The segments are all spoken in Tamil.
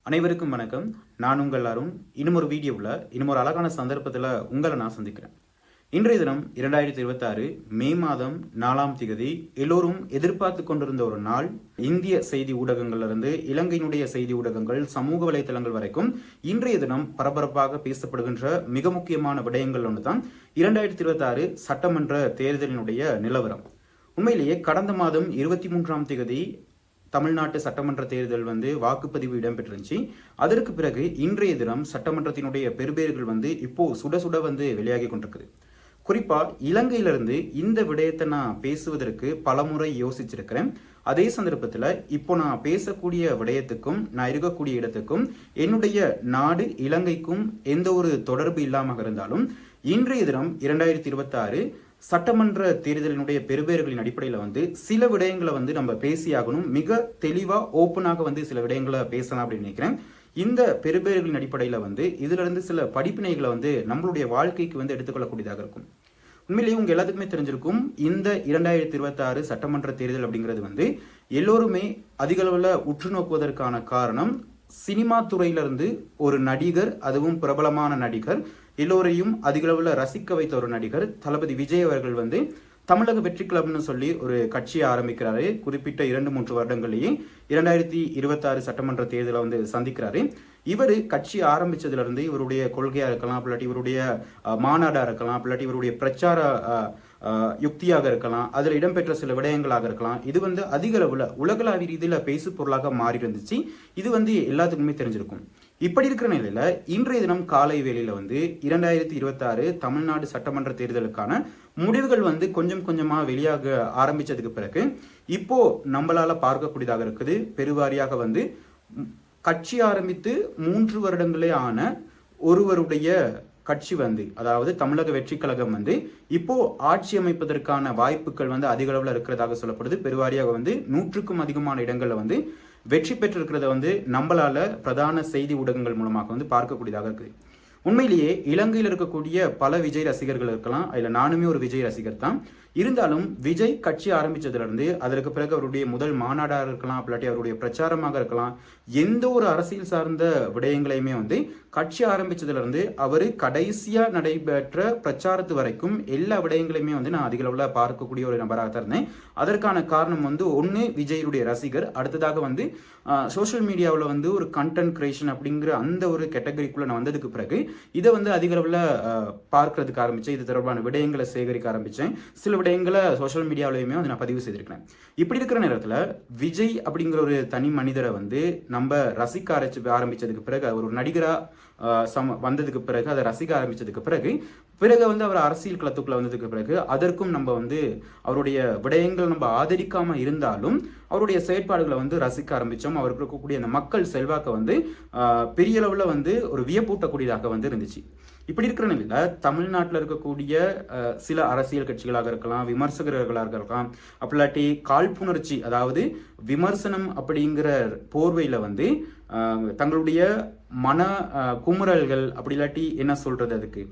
அனைவருக்கும் வணக்கம். நான் உங்கள் அருண். இன்னும் ஒரு வீடியோவில் இன்னும் ஒரு அழகான சந்தர்ப்பத்தில் உங்களை நான் சந்திக்கிறேன். இன்றைய தினம் 2026 மே மாதம் 4ஆம் தேதி எல்லோரும் எதிர்பார்த்து கொண்டிருந்த ஒரு நாள். இந்திய செய்தி ஊடகங்களிலிருந்து இலங்கையினுடைய செய்தி ஊடகங்கள், சமூக வலைதளங்கள் வரைக்கும் இன்றைய தினம் பரபரப்பாக பேசப்படுகின்ற மிக முக்கியமான விடயங்கள் ஒன்று தான் 2026 சட்டமன்ற தேர்தலினுடைய நிலவரம். உண்மையிலேயே கடந்த மாதம் 23ஆம் தேதி தமிழ்நாட்டு சட்டமன்ற தேர்தல் வாக்குப்பதிவு இடம்பெற்றிருந்துச்சு. அதற்கு பிறகு இன்றைய தினம் சட்டமன்றத்தினுடைய பெறுபேறுகள் இப்போ சுட சுட வெளியாகி கொண்டிருக்குது. குறிப்பா இலங்கையிலிருந்து இந்த விடயத்தை நான் பேசுவதற்கு பலமுறை யோசிச்சிருக்கிறேன். அதே சந்தர்ப்பத்தில் இப்போ நான் பேசக்கூடிய விடயத்துக்கும் நான் இருக்கக்கூடிய இடத்துக்கும் என்னுடைய நாடு இலங்கைக்கும் எந்த ஒரு தொடர்பு இல்லாமல் இருந்தாலும் இன்றைய தினம் 2026 சட்டமன்ற தேர்தலினுடைய பெறுபேறுகளின் அடிப்படையில் சில விடயங்களை நம்ம பேசியாகணும். மிக தெளிவாக ஓப்பனாக சில விடயங்களை பேசலாம் அப்படின்னு நினைக்கிறேன். இந்த பெறுபேறுகளின் அடிப்படையில் இதுல இருந்து சில படிப்பினைகளை நம்மளுடைய வாழ்க்கைக்கு எடுத்துக்கொள்ளக்கூடியதாக இருக்கும். உண்மையிலேயே உங்க எல்லாத்துக்குமே தெரிஞ்சிருக்கும், இந்த 2026 சட்டமன்ற தேர்தல் அப்படிங்கிறது எல்லோருமே அதிக அளவில் உற்று நோக்குவதற்கான காரணம், சினிமா துறையிலிருந்து ஒரு நடிகர், அதுவும் பிரபலமான நடிகர், எல்லோரையும் அதிக அளவில் ரசிக்க வைத்த ஒரு நடிகர் தளபதி விஜய் அவர்கள் தமிழக வெற்றி கிளப்னு சொல்லி ஒரு கட்சியை ஆரம்பிக்கிறாரு. குறிப்பிட்ட 2-3 வருடங்களையே 2026 சட்டமன்ற தேர்தலை சந்திக்கிறாரு. இவர் கட்சி ஆரம்பிச்சதுல இருந்து இவருடைய கொள்கையா இருக்கலாம், இல்லாட்டி இவருடைய மாநாடா இருக்கலாம், இல்லாட்டி இவருடைய பிரச்சார யுக்தியாக இருக்கலாம், அதில் இடம்பெற்ற சில விடயங்களாக இருக்கலாம், இது அதிக அளவில் உலகளாவிய ரீதியில் பேசு பொருளாக மாறி இருந்துச்சு. இது எல்லாத்துக்குமே தெரிஞ்சிருக்கும். இப்படி இருக்கிற நிலையில இன்றைய தினம் காலை வேளையில 2026 தமிழ்நாடு சட்டமன்ற தேர்தலுக்கான முடிவுகள் கொஞ்சம் கொஞ்சமா வெளியாக ஆரம்பிச்சதுக்கு பிறகு இப்போ நம்மளால பார்க்கக்கூடியதாக இருக்குது. பெருவாரியாக கட்சி ஆரம்பித்து 3 வருடங்களே ஆன ஒருவருடைய கட்சி அதாவது தமிழக வெற்றி கழகம் இப்போ ஆட்சி அமைப்பதற்கான வாய்ப்புகள் அதிக அளவில் இருக்கிறதாக சொல்லப்படுது. பெருவாரியாக 100க்கும் அதிகமான இடங்கள்ல வெற்றி பெற்றிருக்கிறத நம்மளால பிரதான செய்தி ஊடகங்கள் மூலமாக பார்க்கக்கூடியதாக இருக்குது. உண்மையிலேயே இலங்கையில் இருக்கக்கூடிய பல விஜய் ரசிகர்கள் இருக்கலாம். அதில் நானுமே ஒரு விஜய் ரசிகர் தான். இருந்தாலும் விஜய் கட்சி ஆரம்பிச்சதுல இருந்து அதற்கு பிறகு அவருடைய முதல் மாநாடாக இருக்கலாம், இல்லாட்டி அவருடைய பிரச்சாரமாக இருக்கலாம், எந்த ஒரு அரசியல் சார்ந்த விடயங்களையுமே கட்சி ஆரம்பிச்சதுல இருந்து அவர் கடைசியா நடைபெற்ற பிரச்சாரத்து வரைக்கும் எல்லா விடயங்களையுமே நான் அதிக அளவில் பார்க்கக்கூடிய ஒரு நபராக தான் இருந்தேன். அதற்கான காரணம் ஒன்று விஜயுடைய ரசிகர், அடுத்ததாக சோசியல் மீடியாவில் ஒரு கண்டென்ட் கிரியேஷன் அப்படிங்கிற அந்த ஒரு கேட்டகரிக்குள்ள நான் வந்ததுக்கு பிறகு இதை அதிக அளவில் பார்க்கறதுக்கு ஆரம்பிச்சேன். இது தொடர்பான விடயங்களை சேகரிக்க ஆரம்பிச்சேன். சில விடயங்களை சோசியல் மீடியாவிலையுமே நான் பதிவு செய்திருக்கிறேன். இப்படி இருக்கிற நேரத்தில் விஜய் அப்படிங்கிற ஒரு தனி மனிதரை நம்ம ரசிக்க ஆரம்பிச்சதுக்கு பிறகு, அவர் ஒரு நடிகரா வந்ததுக்கு பிறகு, அதை ரசிக்க ஆரம்பிச்சதுக்கு பிறகு அவர் அரசியல் களத்துக்குள்ள வந்ததுக்கு பிறகு அதற்கும் நம்ம அவருடைய விடயங்கள் நம்ம ஆதரிக்காம இருந்தாலும் அவருடைய செயற்பாடுகளை ரசிக்க ஆரம்பிச்சோம். அவருக்கு இருக்கக்கூடிய அந்த மக்கள் செல்வாக்க பெரிய அளவுல ஒரு வியப்பூட்டக்கூடியதாக இருந்துச்சு. இப்படி இருக்கிற நிலையில தமிழ்நாட்டில் இருக்கக்கூடிய சில அரசியல் கட்சிகளாக இருக்கலாம், விமர்சகர்களாக இருக்கலாம், அப்படிலாட்டி காழ்ப்புணர்ச்சி, அதாவது விமர்சனம் அப்படிங்கிற போர்வையில தங்களுடைய மன குமுறல்கள், அப்படி இல்லாட்டி என்ன சொல்றது, அதுக்கு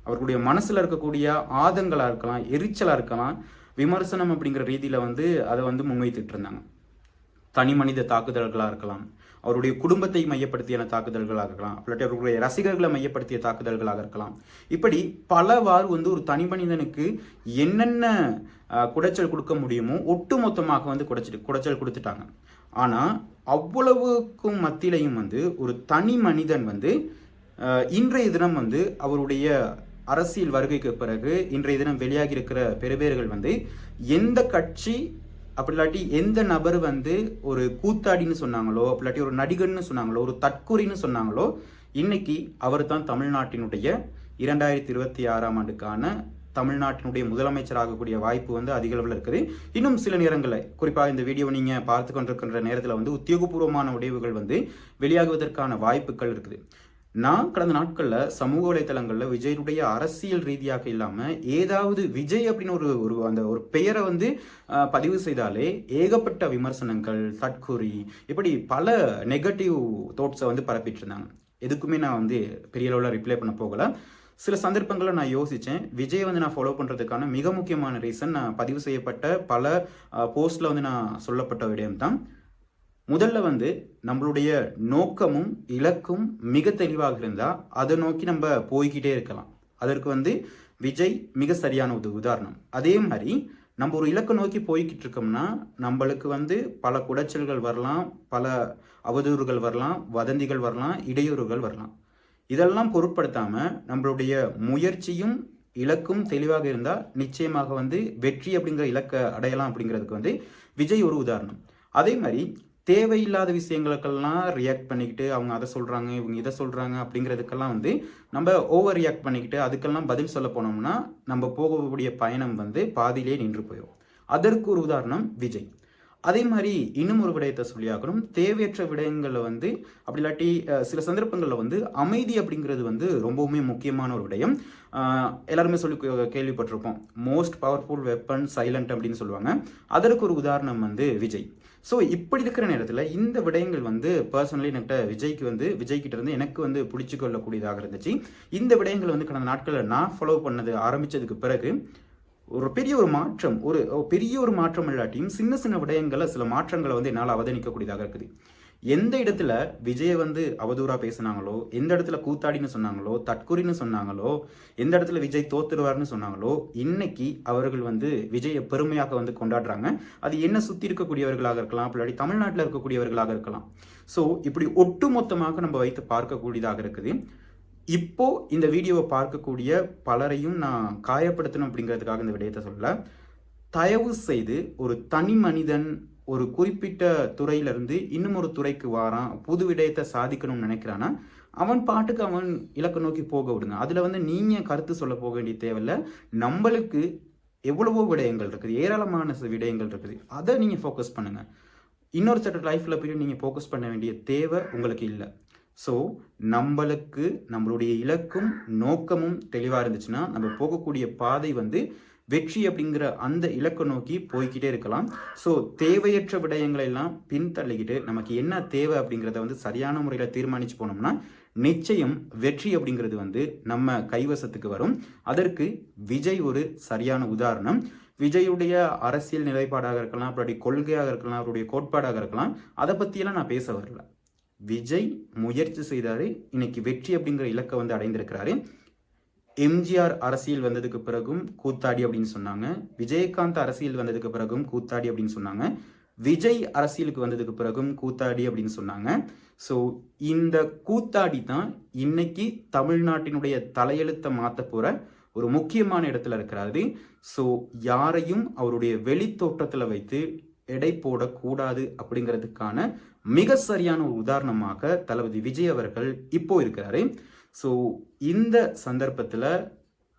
அவர்களுடைய மனசுல இருக்கக்கூடிய ஆதங்களா இருக்கலாம், எரிச்சலா இருக்கலாம், விமர்சனம் அப்படிங்கிற ரீதியில அதை முன்வைத்துட்டு இருந்தாங்க. தனி மனித தாக்குதல்களாக இருக்கலாம், அவருடைய குடும்பத்தை மையப்படுத்திய தாக்குதல்களாக இருக்கலாம், இல்லாட்டி அவர்களுடைய ரசிகர்களை மையப்படுத்திய தாக்குதல்களாக இருக்கலாம். இப்படி பலவாறு ஒரு தனி மனிதனுக்கு என்னென்ன குடைச்சல் கொடுக்க முடியுமோ ஒட்டு மொத்தமாக குடைச்சல் கொடுத்துட்டாங்க. ஆனா அவ்வளவுக்கும் மத்தியிலையும் ஒரு தனி மனிதன் இன்றைய தினம் அவருடைய அரசியல் வருகைக்கு பிறகு இன்றைய தினம் வெளியாகி இருக்கிற பெறுபேறுகள் எந்த கட்சி அப்படி இல்லாட்டி எந்த நபர் ஒரு கூத்தாடின்னு சொன்னாங்களோ, இல்லாட்டி ஒரு நடிகர்னு சொன்னாங்களோ, ஒரு தற்கூரின்னு சொன்னாங்களோ, இன்னைக்கு அவர் தான் தமிழ்நாட்டினுடைய 2026ஆம் ஆண்டுக்கான தமிழ்நாட்டினுடைய முதலமைச்சராகக்கூடிய வாய்ப்பு அதிக அளவில் இருக்குது. இன்னும் சில நேரங்களில், குறிப்பாக இந்த வீடியோ நீங்க பார்த்து கொண்டிருக்கின்ற நேரத்தில் உத்தியோகபூர்வமான முடிவுகள் வெளியாகுவதற்கான வாய்ப்புகள் இருக்குது. நான் கடந்த நாட்களில் சமூக வலைத்தளங்களில் விஜயுடைய அரசியல் ரீதியாக இல்லாமல் ஏதாவது விஜய் அப்படின்னு ஒரு பெயரை பதிவு செய்தாலே ஏகப்பட்ட விமர்சனங்கள், தற்கூறி, இப்படி பல நெகட்டிவ் தாட்ஸை பரப்பிட்டு இருந்தாங்க. எதுக்குமே நான் பெரிய அளவில் ரிப்ளை பண்ண போகல. சில சந்தர்ப்பங்களை நான் யோசித்தேன். விஜய் நான் ஃபாலோ பண்ணுறதுக்கான மிக முக்கியமான ரீசன், நான் பதிவு செய்யப்பட்ட பல போஸ்டில் நான் சொல்லப்பட்ட விடயம் தான். முதல்ல வந்து நம்மளுடைய நோக்கமும் இலக்கும் மிக தெளிவாக இருந்தால் அதை நோக்கி நம்ம போய்கிட்டே இருக்கலாம். அதற்கு வந்து விஜய் மிக சரியான உதாரணம். அதே மாதிரி நம்ம ஒரு இலக்கை நோக்கி போய்கிட்டு இருக்கோம்னா நம்மளுக்கு வந்து பல குடைச்சல்கள் வரலாம், பல அவதூறுகள் வரலாம், வதந்திகள் வரலாம், இடையூறுகள் வரலாம். இதெல்லாம் பொருட்படுத்தாம நம்மளுடைய முயற்சியும் இலக்கும் தெளிவாக இருந்தால் நிச்சயமாக வந்து வெற்றி அப்படிங்கிற இலக்கை அடையலாம். அப்படிங்கிறதுக்கு வந்து விஜய் ஒரு உதாரணம். அதே மாதிரி தேவையில்லாத விஷயங்களுக்கெல்லாம் ரியாக்ட் பண்ணிக்கிட்டு அவங்க அதை சொல்கிறாங்க, இவங்க இதை சொல்கிறாங்க அப்படிங்கிறதுக்கெல்லாம் வந்து நம்ம ஓவர் ரியாக்ட் பண்ணிக்கிட்டு அதுக்கெல்லாம் பதில் சொல்ல போனோம்னா நம்ம போகக்கூடிய பயணம் வந்து பாதியிலே நின்று போயிடும். அதற்கு ஒரு உதாரணம் விஜய். அதே மாதிரி இன்னும் ஒரு விடயத்தை சொல்லியாகணும். தேவையற்ற விடயங்களில் வந்து அப்படி இல்லாட்டி சில சந்தர்ப்பங்களில் வந்து அமைதி அப்படிங்கிறது வந்து ரொம்பவுமே முக்கியமான ஒரு விடயம். எல்லாருமே சொல்லி கேள்விப்பட்டிருப்போம், மோஸ்ட் பவர்ஃபுல் வெப்பன் சைலண்ட் அப்படின்னு சொல்லுவாங்க. அதற்கு ஒரு உதாரணம் வந்து விஜய். ஸோ இப்படி இருக்கிற நேரத்தில் இந்த விடயங்கள் வந்து பர்சனலி என்கிட்ட விஜய்கிட்ட இருந்து எனக்கு வந்து பிடிச்சி கொள்ளக்கூடியதாக இருந்துச்சு. இந்த விடயங்கள் வந்து கடந்த நாட்களில் நான் ஃபாலோ பண்ணது ஆரம்பித்ததுக்கு பிறகு ஒரு பெரிய ஒரு மாற்றம் இல்லாட்டியும் சின்ன சின்ன விடயங்களை சில மாற்றங்களை வந்து என்னால் அவதானிக்கக்கூடியதாக இருக்குது. எந்த இடத்துல விஜயை வந்து அவதூறா பேசினாங்களோ, எந்த இடத்துல கூத்தாடின்னு சொன்னாங்களோ, தற்குறின்னு சொன்னாங்களோ, எந்த இடத்துல விஜய் தோத்துருவார்னு சொன்னாங்களோ, இன்னைக்கு அவர்கள் வந்து விஜயை பெருமையாக வந்து கொண்டாடுறாங்க. அது என்ன சுற்றி இருக்கக்கூடியவர்களாக இருக்கலாம், அப்படி தமிழ்நாட்டில் இருக்கக்கூடியவர்களாக இருக்கலாம். ஸோ இப்படி ஒட்டுமொத்தமாக நம்ம வைத்து பார்க்கக்கூடியதாக இருக்குது. இப்போ இந்த வீடியோவை பார்க்கக்கூடிய பலரையும் நான் காயப்படுத்தணும் அப்படிங்கிறதுக்காக இந்த விடயத்தை சொல்ல. தயவு செய்து ஒரு தனி மனிதன் ஒரு குறிப்பிட்ட துறையிலிருந்து இன்னும் ஒரு துறைக்கு வாரான், புது விடயத்தை சாதிக்கணும்னு நினைக்கிறான்னா அவன் பாட்டுக்கு அவன் இலக்கை நோக்கி போக விடுங்க. அதில் வந்து நீங்கள் கருத்து சொல்ல போக வேண்டிய தேவையில்லை. நம்மளுக்கு எவ்வளவோ விடயங்கள் இருக்குது, ஏராளமான விடயங்கள் இருக்குது, அதை நீங்கள் ஃபோக்கஸ் பண்ணுங்கள். இன்னொரு செட் லைஃப்பில் போய் நீங்கள் ஃபோக்கஸ் பண்ண வேண்டிய தேவை உங்களுக்கு இல்லை. ஸோ நம்மளுக்கு நம்மளுடைய இலக்கும் நோக்கமும் தெளிவாக இருந்துச்சுன்னா நம்ம போகக்கூடிய பாதை வந்து வெற்றி அப்படிங்கிற அந்த இலக்கை நோக்கி போய்கிட்டே இருக்கலாம். ஸோ தேவையற்ற விடயங்களை எல்லாம் பின்தள்ளிக்கிட்டு நமக்கு என்ன தேவை அப்படிங்கிறத வந்து சரியான முறையில் தீர்மானித்து போனோம்னா நிச்சயம் வெற்றி அப்படிங்கிறது வந்து நம்ம கைவசத்துக்கு வரும். அதற்கு விஜய் ஒரு சரியான உதாரணம். விஜயுடைய அரசியல் நிலைப்பாடாக இருக்கலாம், அப்படி கொள்கையாக இருக்கலாம், அவருடைய கோட்பாடாக இருக்கலாம், அதை பற்றியெல்லாம் நான் பேச வரல. விஜய் முயற்சி செய்தாரு, இன்னைக்கு வெற்றி அப்படிங்கிற இலக்கை வந்து அடைந்திருக்கிறாரு. எம்ஜிஆர் அரசியல் வந்ததுக்கு பிறகும் கூத்தாடி அப்படின்னு சொன்னாங்க, விஜயகாந்த் அரசியல் வந்ததுக்கு பிறகும் கூத்தாடி அப்படின்னு சொன்னாங்க, விஜய் அரசியலுக்கு வந்ததுக்கு பிறகும் கூத்தாடி அப்படின்னு சொன்னாங்க. ஸோ இந்த கூத்தாடி தான் இன்னைக்கு தமிழ்நாட்டினுடைய தலையெழுத்தை மாற்ற போற ஒரு முக்கியமான இடத்துல இருக்கிறாரு. ஸோ யாரையும் அவருடைய வெளி தோற்றத்தில் வைத்து எடை போடக்கூடாது அப்படிங்கிறதுக்கான மிக சரியான ஒரு உதாரணமாக தளபதி விஜய் அவர்கள் இப்போ இருக்கிறாரு. ஸோ இந்த சந்தர்ப்பத்தில்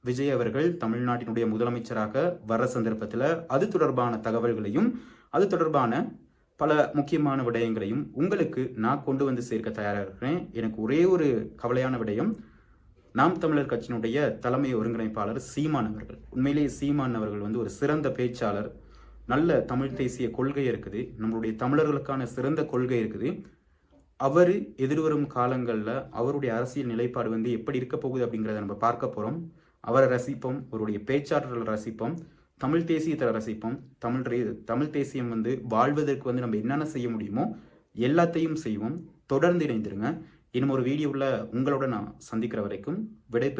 விஜய் அவர்கள் தமிழ்நாட்டினுடைய முதலமைச்சராக வர சந்தர்ப்பத்தில் அது தொடர்பான தகவல்களையும் அது தொடர்பான பல முக்கியமான விடயங்களையும் உங்களுக்கு நான் கொண்டு வந்து சேர்க்க தயாராக இருக்கிறேன். எனக்கு ஒரே ஒரு கவலையான விடயம், நாம் தமிழர் கட்சியினுடைய தலைமை ஒருங்கிணைப்பாளர் சீமான் அவர்கள். உண்மையிலேயே சீமான் அவர்கள் வந்து ஒரு சிறந்த பேச்சாளர், நல்ல தமிழ் தேசிய கொள்கை இருக்குது, நம்மளுடைய தமிழர்களுக்கான சிறந்த கொள்கை இருக்குது. அவர் எதிர்வரும் காலங்களில் அவருடைய அரசியல் நிலைப்பாடு வந்து எப்படி இருக்க போகுது அப்படிங்கிறத நம்ம பார்க்க போகிறோம். அவரை ரசிப்போம், அவருடைய பேச்சாளர்களை ரசிப்போம், தமிழ் தேசியத்தை ரசிப்போம். தமிழ் தேசியம் வந்து வாழ்வதற்கு வந்து நம்ம என்னென்ன செய்ய முடியுமோ எல்லாத்தையும் செய்வோம். தொடர்ந்து இணைந்திருங்க. இன்னும் ஒரு வீடியோவில் உங்களோட நான் சந்திக்கிற வரைக்கும் விடைபெறுகிறேன்.